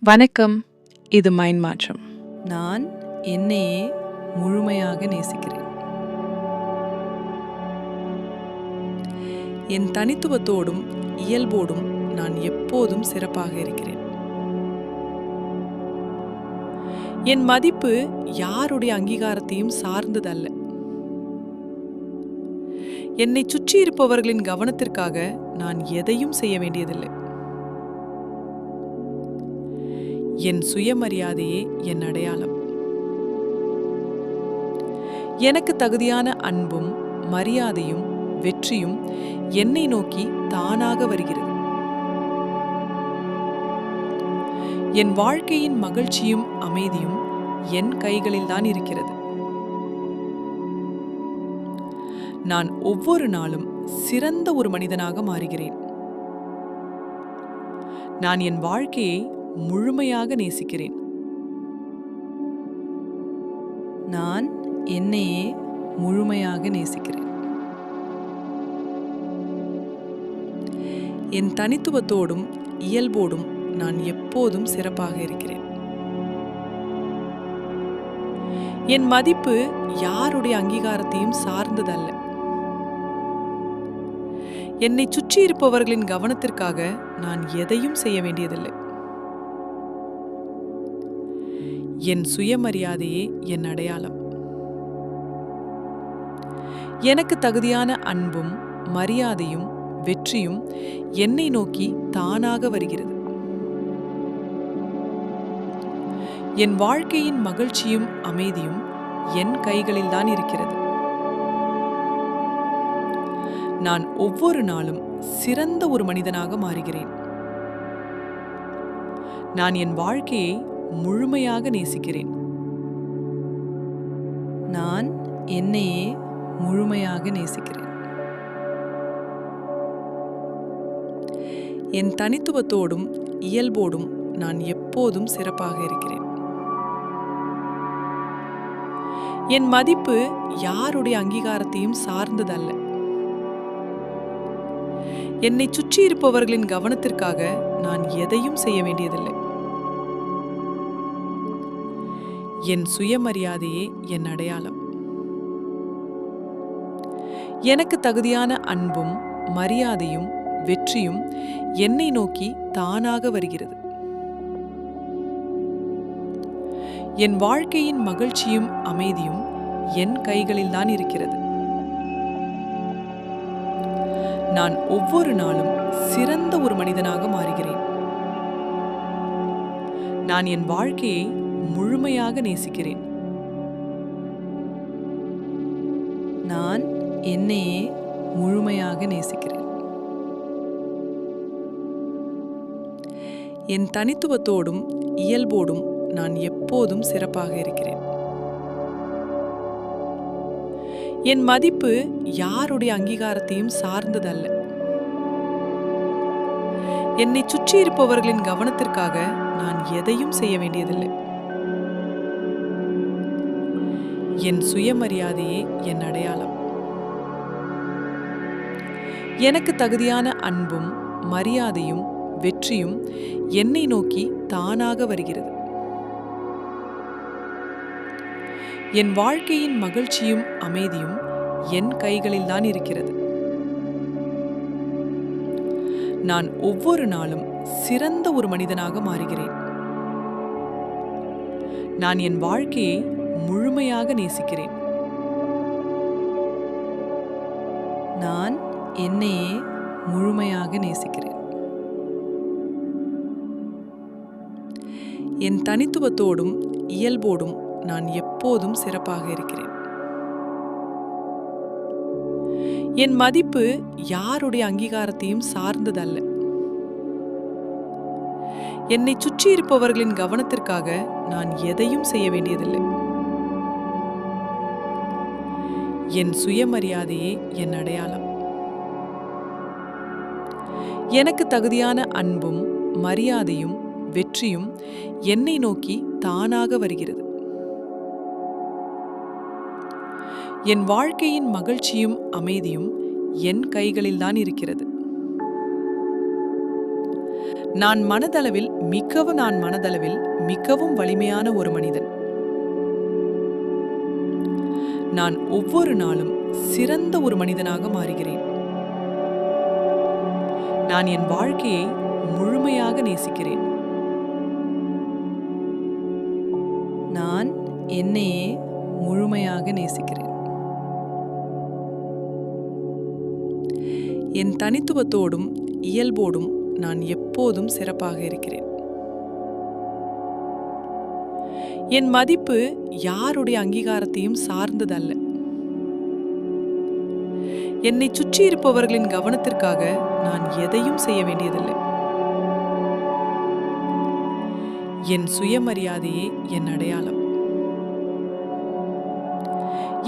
வணக்கம். இது மைண்ட் மாற்றம். நான் என்னையே முழுமையாக நேசிக்கிறேன். என் தனித்துவத்தோடும் இயல்போடும் நான் எப்போதும் சிறப்பாக இருக்கிறேன். என் மதிப்பு யாருடைய அங்கீகாரத்தையும் சார்ந்ததல்ல. என்னை சுற்றி இருப்பவர்களின் கவனத்திற்காக நான் எதையும் செய்ய வேண்டியதில்லை. என் சுயமரியாதையே என் அடையாளம். எனக்கு தகுதியான அன்பும் மரியாதையும் வெற்றியும் என்னை நோக்கி தானாக வருகிறது. என் வாழ்க்கையின் மகிழ்ச்சியும் அமைதியும் என் கைகளில்தான் இருக்கிறது. நான் ஒவ்வொரு நாளும் சிறந்த ஒரு மனிதனாக மாறுகிறேன். நான் என் வாழ்க்கையை முழுமையாக நேசிக்கிறேன். நான் என்னையே முழுமையாக நேசிக்கிறேன். என் தனித்துவத்தோடும் இயல்போடும் நான் எப்போதும் சிறப்பாக இருக்கிறேன். என் மதிப்பு யாருடைய அங்கீகாரத்தையும் சார்ந்ததல்ல. என்னை சுற்றி இருப்பவர்களின் கவனத்திற்காக நான் எதையும் செய்ய வேண்டியதில்லை. என் சுயமரியாதையே என் அடையாளம். எனக்கு தகுதியான அன்பும் மரியாதையும் வெற்றியும் என்னை நோக்கி தானாக வருகிறது. என் வாழ்க்கையின் மகிழ்ச்சியும் அமைதியும் என் கைகளில்தான் இருக்கிறது. நான் ஒவ்வொரு நாளும் சிறந்த ஒரு மனிதனாக மாறுகிறேன். நான் என் வாழ்க்கையை முழுமையாக நேசிக்கிறேன். நான் என்னையே முழுமையாக நேசிக்கிறேன். என் தனித்துவத்தோடும் இயல்போடும் நான் எப்போதும் சிறப்பாக இருக்கிறேன். என் மதிப்பு யாருடைய அங்கீகாரத்தையும் சார்ந்ததல்ல. என்னை சுற்றி இருப்பவர்களின் கவனத்திற்காக நான் எதையும் செய்ய வேண்டியதில்லை. என் சுயமரியாதையே என் அடையாளம். எனக்கு தகுதியான அன்பும் மரியாதையும் வெற்றியும் என்னை நோக்கி தானாக வருகிறது. என் வாழ்க்கையின் மகிழ்ச்சியும் அமைதியும் என் கைகளில்தான் இருக்கிறது. நான் ஒவ்வொரு நாளும் சிறந்த ஒரு மனிதனாக மாறுகிறேன். நான் என் வாழ்க்கையை முழுமையாக நேசிக்கிறேன். நான் என்னையே முழுமையாக நேசிக்கிறேன். என் தனித்துவத்தோடும் இயல்போடும் நான் எப்போதும் சிறப்பாக இருக்கிறேன். என் மதிப்பு யாருடைய அங்கீகாரத்தையும் சார்ந்ததல்ல. என்னை சுற்றி இருப்பவர்களின் கவனத்திற்காக நான் எதையும் செய்ய வேண்டியதில்லை. என் சுயமரியாதையே என் அடையாளம். எனக்கு தகுதியான அன்பும் மரியாதையும் வெற்றியும் என்னை நோக்கி தானாக வருகிறது. என் வாழ்க்கையின் மகிழ்ச்சியும் அமைதியும் என் கைகளில்தான் இருக்கிறது. நான் ஒவ்வொரு நாளும் சிறந்த ஒரு மனிதனாக மாறுகிறேன். நான் என் வாழ்க்கையை முழுமையாக நேசிக்கிறேன். நான் என்னையே முழுமையாக நேசிக்கிறேன். என் தனித்துவத்தோடும் இயல்போடும் நான் எப்போதும் சிறப்பாக இருக்கிறேன். என் மதிப்பு யாருடைய அங்கீகாரத்தையும் சார்ந்ததல்ல. என்னை சுற்றி இருப்பவர்களின் கவனத்திற்காக நான் எதையும் செய்ய வேண்டியதில்லை. என் சுயமரியாதையே என் அடையாளம். எனக்கு தகுதியான அன்பும் மரியாதையும் வெற்றியும் என்னை நோக்கி தானாக வருகிறது. என் வாழ்க்கையின் மகிழ்ச்சியும் அமைதியும் என் கைகளில்தான் இருக்கிறது. நான் மனதளவில் மிகவும் வலிமையான ஒரு மனிதன். நான் ஒவ்வொரு நாளும் சிறந்த ஒரு மனிதனாக மாறுகிறேன். நான் என் வாழ்க்கையை முழுமையாக நேசிக்கிறேன். நான் என்னையே முழுமையாக நேசிக்கிறேன். என் தனித்துவத்தோடும் இயல்போடும் நான் எப்போதும் சிறப்பாக இருக்கிறேன். என் மதிப்பு யாருடைய அங்கீகாரத்தையும் சார்ந்ததல்ல. என்னை சுற்றி இருப்பவர்களின் கவனத்திற்காக நான் எதையும் செய்ய வேண்டியதில்லை. என் சுயமரியாதையே என் அடையாளம்.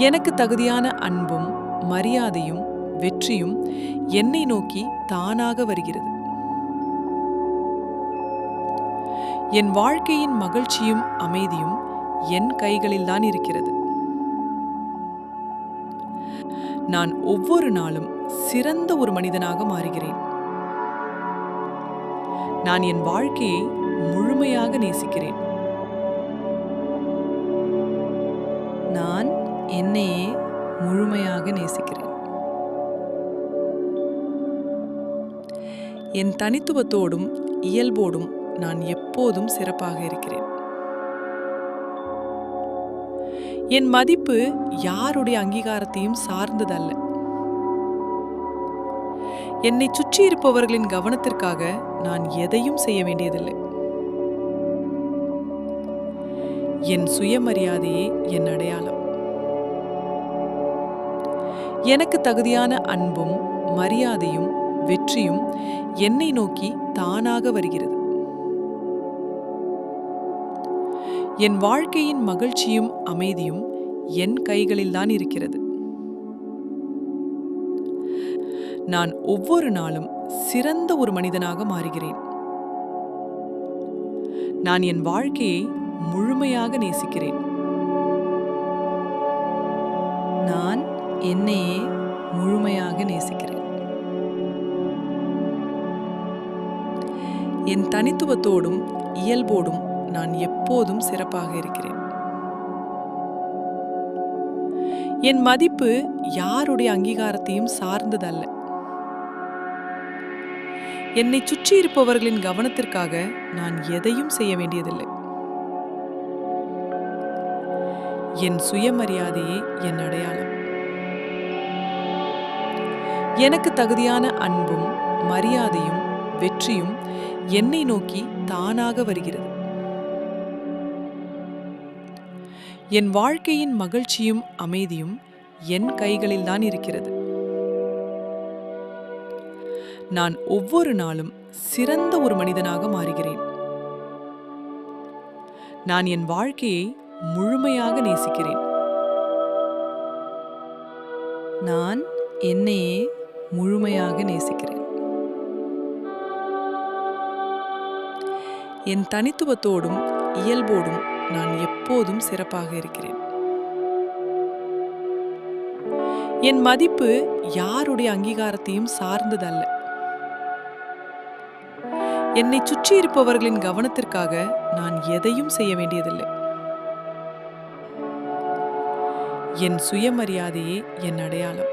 எனக்கு தகுதியான அன்பும் மரியாதையும் வெற்றியும் என்னை நோக்கி தானாக வருகிறது. என் வாழ்க்கையின் மகிழ்ச்சியும் அமைதியும் என் கைகளில்தான் இருக்கிறது. நான் ஒவ்வொரு நாளும் சிறந்த ஒரு மனிதனாக மாறுகிறேன். நான் என் வாழ்க்கையை முழுமையாக நேசிக்கிறேன். நான் என்னையே முழுமையாக நேசிக்கிறேன். என் தனித்துவத்தோடும் இயல்போடும் நான் எப்போதும் சிறப்பாக இருக்கிறேன். என் மதிப்பு யாருடைய அங்கீகாரத்தையும் சார்ந்ததல்ல. என்னை சுற்றி இருப்பவர்களின் கவனத்திற்காக நான் எதையும் செய்ய வேண்டியதில்லை. என் சுயமரியாதையே என் அடையாளம். எனக்கு தகுதியான அன்பும் மரியாதையும் வெற்றியும் என்னை நோக்கி தானாக வருகிறது. என் வாழ்க்கையின் மகிழ்ச்சியும் அமைதியும் என் கைகளில்தான் இருக்கிறது. நான் ஒவ்வொரு நாளும் சிறந்த ஒரு மனிதனாக மாறுகிறேன். நான் என் வாழ்க்கையை முழுமையாக நேசிக்கிறேன். நான் என்னையே முழுமையாக நேசிக்கிறேன். என் தனித்துவத்தோடும் இயல்போடும் நான் எப்போதும் சிறப்பாக இருக்கிறேன். என் மதிப்பு யாருடைய அங்கீகாரத்தையும் சார்ந்ததல்ல. என்னை சுற்றி இருப்பவர்களின் கவனத்திற்காக நான் எதையும் செய்ய வேண்டியதில்லை. என் சுயமரியாதையே என் அடையாளம். எனக்கு தகுதியான அன்பும் மரியாதையும் வெற்றியும் என்னை நோக்கி தானாக வருகிறது. என் வாழ்க்கையின் மகிழ்ச்சியும் அமைதியும் என் கைகளில்தான் இருக்கிறது. நான் ஒவ்வொரு நாளும் சிறந்த ஒரு மனிதனாக மாறுகிறேன். நான் என் வாழ்க்கையை முழுமையாக நேசிக்கிறேன். நான் என்னையே முழுமையாக நேசிக்கிறேன். என் தனித்துவத்தோடும் இயல்போடும் நான் எப்போதும் சிறப்பாக இருக்கிறேன். என் மதிப்பு யாருடைய அங்கீகாரத்தையும் சார்ந்ததல்ல. என்னை சுற்றி இருப்பவர்களின் கவனத்திற்காக நான் எதையும் செய்ய வேண்டியதில்லை. என் சுயமரியாதையே என் அடையாளம்.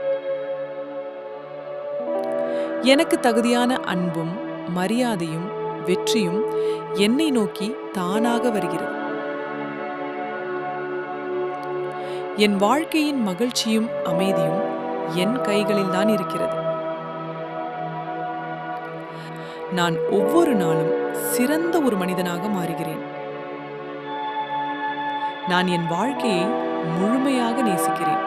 எனக்கு தகுதியான அன்பும் மரியாதையும் வெற்றியும் என்னை நோக்கி தானாக வருகிறது. என் வாழ்க்கையின் மகிழ்ச்சியும் அமைதியும் என் கைகளில்தான் இருக்கிறது. நான் ஒவ்வொரு நாளும் சிறந்த ஒரு மனிதனாக மாறுகிறேன். நான் என் வாழ்க்கையை முழுமையாக நேசிக்கிறேன்.